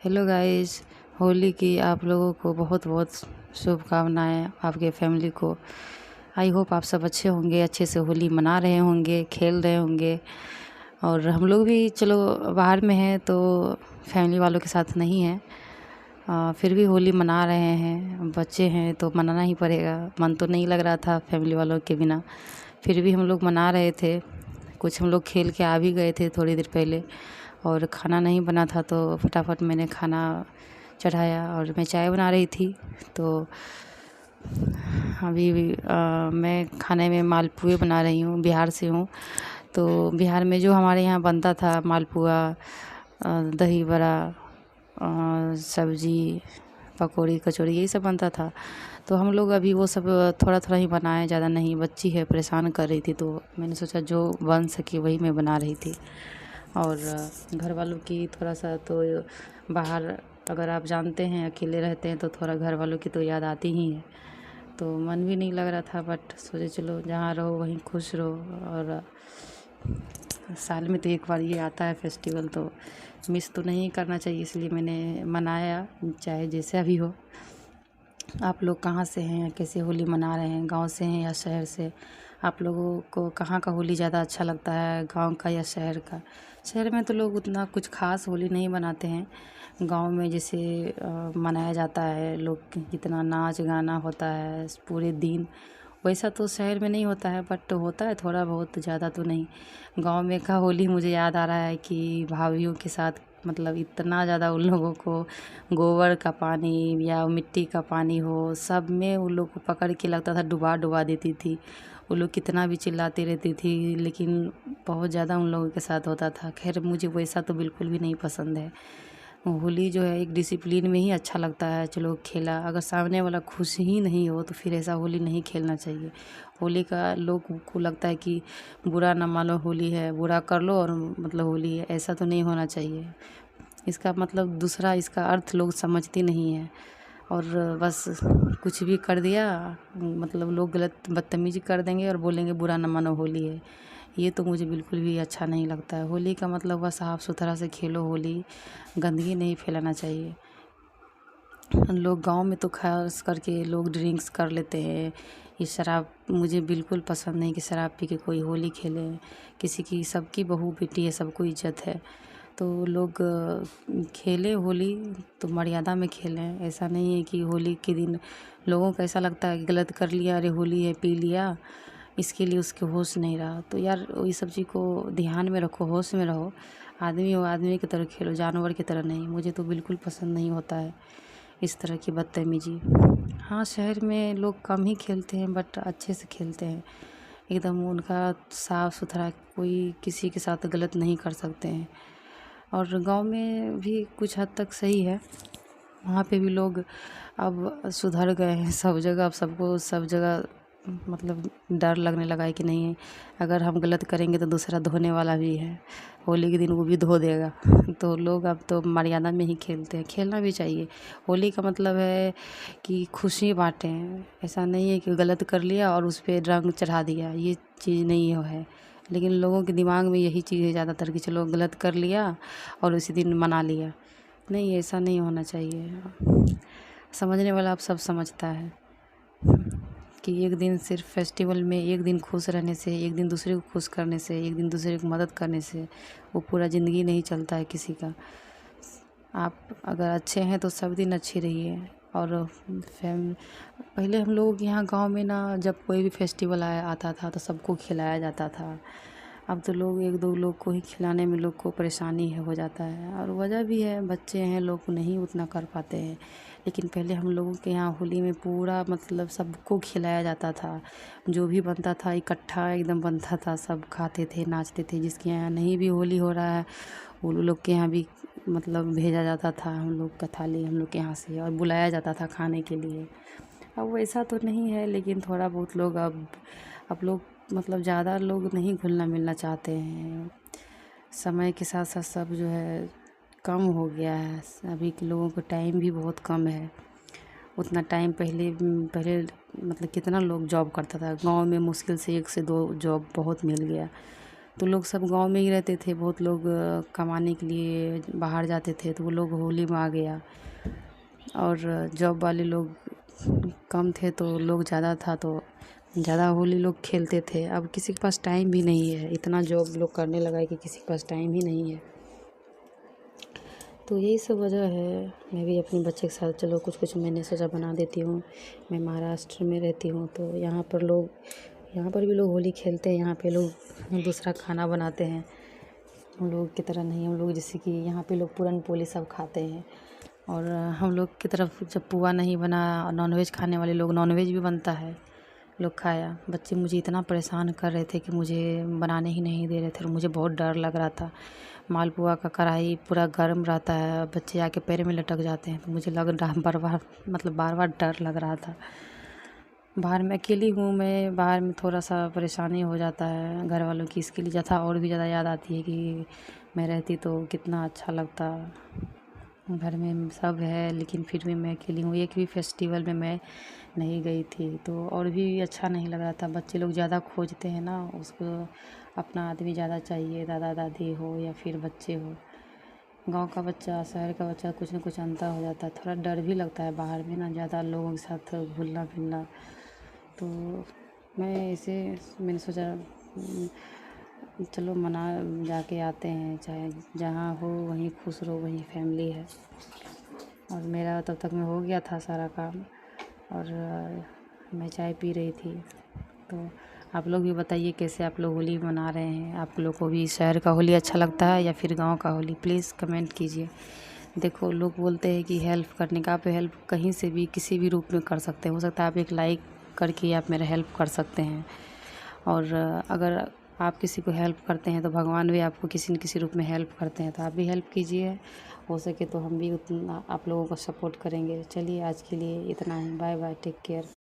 Hello guys. Holi की आप लोगों को बहुत बहुत शुभकामनाएं। आपके फैमिली को आई होप आप सब अच्छे होंगे, अच्छे से होली मना रहे होंगे, खेल रहे होंगे। और हम लोग भी चलो बाहर में हैं तो फैमिली वालों के साथ नहीं हैं, फिर भी होली मना रहे हैं। बच्चे हैं तो मनाना ही पड़ेगा, मन तो नहीं लग रहा था फैमिली वालों के बिना, फिर भी हम लोग मना रहे थे। कुछ हम लोग खेल के आ भी गए थे थोड़ी देर पहले, और खाना नहीं बना था तो फटाफट मैंने खाना चढ़ाया और मैं चाय बना रही थी। तो अभी मैं खाने में मालपुए बना रही हूँ, बिहार से हूँ। तो बिहार में जो हमारे यहाँ बनता था मालपुआ, दही बड़ा, सब्जी, पकौड़ी, कचौड़ी, यही सब बनता था। तो हम लोग अभी वो सब थोड़ा थोड़ा ही बनाए, ज़्यादा नहीं। बच्ची है परेशान कर रही थी तो मैंने सोचा जो बन सके वही मैं बना रही थी। और घर वालों की थोड़ा सा तो बाहर, अगर आप जानते हैं अकेले रहते हैं तो थोड़ा घर वालों की तो याद आती ही है। तो मन भी नहीं लग रहा था, बट सोचे चलो जहाँ रहो वहीं खुश रहो। और साल में तो एक बार ये आता है फेस्टिवल, तो मिस तो नहीं करना चाहिए, इसलिए मैंने मनाया, चाहे जैसा भी हो। आप लोग कहाँ से हैं, कैसे होली मना रहे हैं, गांव से हैं या शहर से? आप लोगों को कहाँ का होली ज़्यादा अच्छा लगता है, गांव का या शहर का? शहर में तो लोग उतना कुछ खास होली नहीं मनाते हैं। गांव में जैसे मनाया जाता है, लोग कितना नाच गाना होता है पूरे दिन, वैसा तो शहर में नहीं होता है, बट होता है थोड़ा बहुत, ज़्यादा तो नहीं। गांव में का होली मुझे याद आ रहा है कि भाभीयों के साथ, मतलब इतना ज़्यादा उन लोगों को गोबर का पानी या मिट्टी का पानी हो, सब में उन लोग को पकड़ के लगता था डुबा डुबा देती थी। वो लोग कितना भी चिल्लाती रहती थी, लेकिन बहुत ज़्यादा उन लोगों के साथ होता था। खैर मुझे वैसा तो बिल्कुल भी नहीं पसंद है। होली जो है एक डिसिप्लिन में ही अच्छा लगता है। चलो खेला, अगर सामने वाला खुश ही नहीं हो तो फिर ऐसा होली नहीं खेलना चाहिए। होली का लोग को लगता है कि बुरा ना मानो, होली है बुरा कर लो और मतलब होली है, ऐसा तो नहीं होना चाहिए। इसका मतलब दूसरा, इसका अर्थ लोग समझते नहीं है, और बस कुछ भी कर दिया, मतलब लोग गलत बदतमीजी कर देंगे और बोलेंगे बुरा न मानो होली है। ये तो मुझे बिल्कुल भी अच्छा नहीं लगता है। होली का मतलब बस साफ़ सुथरा से खेलो होली, गंदगी नहीं फैलाना चाहिए। लोग गांव में तो खास करके लोग ड्रिंक्स कर लेते हैं। ये शराब मुझे बिल्कुल पसंद नहीं कि शराब पी के कोई होली खेले। किसी की, सबकी बहू बेटी है, सबको इज्जत है, तो लोग खेलें होली तो मर्यादा में खेलें। ऐसा नहीं है कि होली के दिन लोगों को ऐसा लगता है कि गलत कर लिया, अरे होली है पी लिया, इसके लिए उसके होश नहीं रहा। तो यार ये सब चीज़ को ध्यान में रखो, होश में रहो। आदमी हो आदमी की तरह खेलो, जानवर की तरह नहीं। मुझे तो बिल्कुल पसंद नहीं होता है इस तरह की बदतमीजी। हाँ, शहर में लोग कम ही खेलते हैं, बट अच्छे से खेलते हैं एकदम। उनका साफ़ सुथरा, कोई किसी के साथ गलत नहीं कर सकते हैं। और गांव में भी कुछ हद तक सही है, वहाँ पे भी लोग अब सुधर गए हैं सब जगह। अब सबको सब जगह मतलब डर लगने लगा है कि नहीं, अगर हम गलत करेंगे तो दूसरा धोने वाला भी है, होली के दिन वो भी धो देगा। तो लोग अब तो मर्यादा में ही खेलते हैं, खेलना भी चाहिए। होली का मतलब है कि खुशी बांटें, ऐसा नहीं है कि गलत कर लिया और उस पर रंग चढ़ा दिया, ये चीज़ नहीं है। लेकिन लोगों के दिमाग में यही चीज़ है ज़्यादातर कि चलो गलत कर लिया और उसी दिन मना लिया। नहीं, ऐसा नहीं होना चाहिए। समझने वाला अब सब समझता है कि एक दिन सिर्फ फेस्टिवल में एक दिन खुश रहने से, एक दिन दूसरे को खुश करने से, एक दिन दूसरे को मदद करने से वो पूरा ज़िंदगी नहीं चलता है किसी का। आप अगर अच्छे हैं तो सब दिन अच्छे रहिए। और पहले हम लोग यहाँ गांव में ना, जब कोई भी फेस्टिवल आता था तो सबको खिलाया जाता था। अब तो लोग एक दो लोग को ही खिलाने में लोग को परेशानी हो जाता है, और वजह भी है, बच्चे हैं, लोग नहीं उतना कर पाते हैं। लेकिन पहले हम लोगों के यहाँ होली में पूरा मतलब सबको खिलाया जाता था। जो भी बनता था इकट्ठा एकदम बनता था, सब खाते थे, नाचते थे। जिसके यहाँ नहीं भी होली हो रहा है वो लोग के यहाँ भी मतलब भेजा जाता था हम लोग का थाली, हम लोग के यहाँ से, और बुलाया जाता था खाने के लिए। अब वैसा तो नहीं है, लेकिन थोड़ा बहुत लोग अब लोग मतलब ज़्यादा लोग नहीं घुलना मिलना चाहते हैं। समय के साथ साथ सब जो है कम हो गया है। अभी के लोगों को टाइम भी बहुत कम है। उतना टाइम पहले पहले मतलब कितना लोग जॉब करता था गांव में, मुश्किल से 1 से 2 जॉब बहुत मिल गया। तो लोग सब गांव में ही रहते थे, बहुत लोग कमाने के लिए बाहर जाते थे, तो वो लोग होली में आ गया। और जॉब वाले लोग कम थे तो लोग ज़्यादा था, तो ज़्यादा होली लोग खेलते थे। अब किसी के पास टाइम भी नहीं है, इतना जॉब लोग करने लगा है कि किसी के पास टाइम ही नहीं है। तो यही सब वजह है। मैं भी अपने बच्चे के साथ चलो कुछ मैंने सोचा बना देती हूँ। मैं महाराष्ट्र में रहती हूँ, तो यहाँ पर भी लोग होली खेलते हैं। यहाँ पे लोग दूसरा खाना बनाते हैं, हम लोग की तरह नहीं। हम लोग जैसे कि यहाँ पे लोग पूरन पोली सब खाते हैं, और हम लोग की तरफ जब पुआ नहीं बना, नॉनवेज खाने वाले लोग नॉनवेज भी बनता है, लोग खाया। बच्चे मुझे इतना परेशान कर रहे थे कि मुझे बनाने ही नहीं दे रहे थे, और मुझे बहुत डर लग रहा था। मालपुआ का कढ़ाई पूरा गर्म रहता है, बच्चे आके पैर में लटक जाते हैं, तो मुझे लग रहा बार बार डर लग रहा था। बाहर में अकेली हूँ मैं, बाहर में थोड़ा सा परेशानी हो जाता है घर वालों की, इसके लिए ज़्यादा और भी ज़्यादा याद आती है कि मैं रहती तो कितना अच्छा लगता। घर में सब है लेकिन फिर भी मैं अकेली हूँ। एक भी फेस्टिवल में मैं नहीं गई थी, तो और भी अच्छा नहीं लग रहा था। बच्चे लोग ज़्यादा खोजते हैं ना, उसको अपना आदमी ज़्यादा चाहिए, दादा दादी हो या फिर बच्चे हो। गांव का बच्चा शहर का बच्चा कुछ न कुछ अंतर हो जाता है। थोड़ा डर भी लगता है बाहर में ना, ज़्यादा लोगों के साथ घुलना फिरना। तो मैंने सोचा चलो मना जाके आते हैं, चाहे जहाँ हो वहीं खुश रहो, वहीं फैमिली है। और मेरा तब तक में हो गया था सारा काम, और मैं चाय पी रही थी। तो आप लोग भी बताइए कैसे आप लोग होली मना रहे हैं। आप लोग को भी शहर का होली अच्छा लगता है या फिर गांव का होली? प्लीज़ कमेंट कीजिए। देखो लोग बोलते हैं कि हेल्प करने का, आप हेल्प कहीं से भी किसी भी रूप में कर सकते हैं। हो सकता है आप एक लाइक करके आप मेरा हेल्प कर सकते हैं, और अगर आप किसी को हेल्प करते हैं तो भगवान भी आपको किसी न किसी रूप में हेल्प करते हैं। तो आप भी हेल्प कीजिए, हो सके तो हम भी उतना आप लोगों को सपोर्ट करेंगे। चलिए आज के लिए इतना ही, बाय बाय, टेक केयर।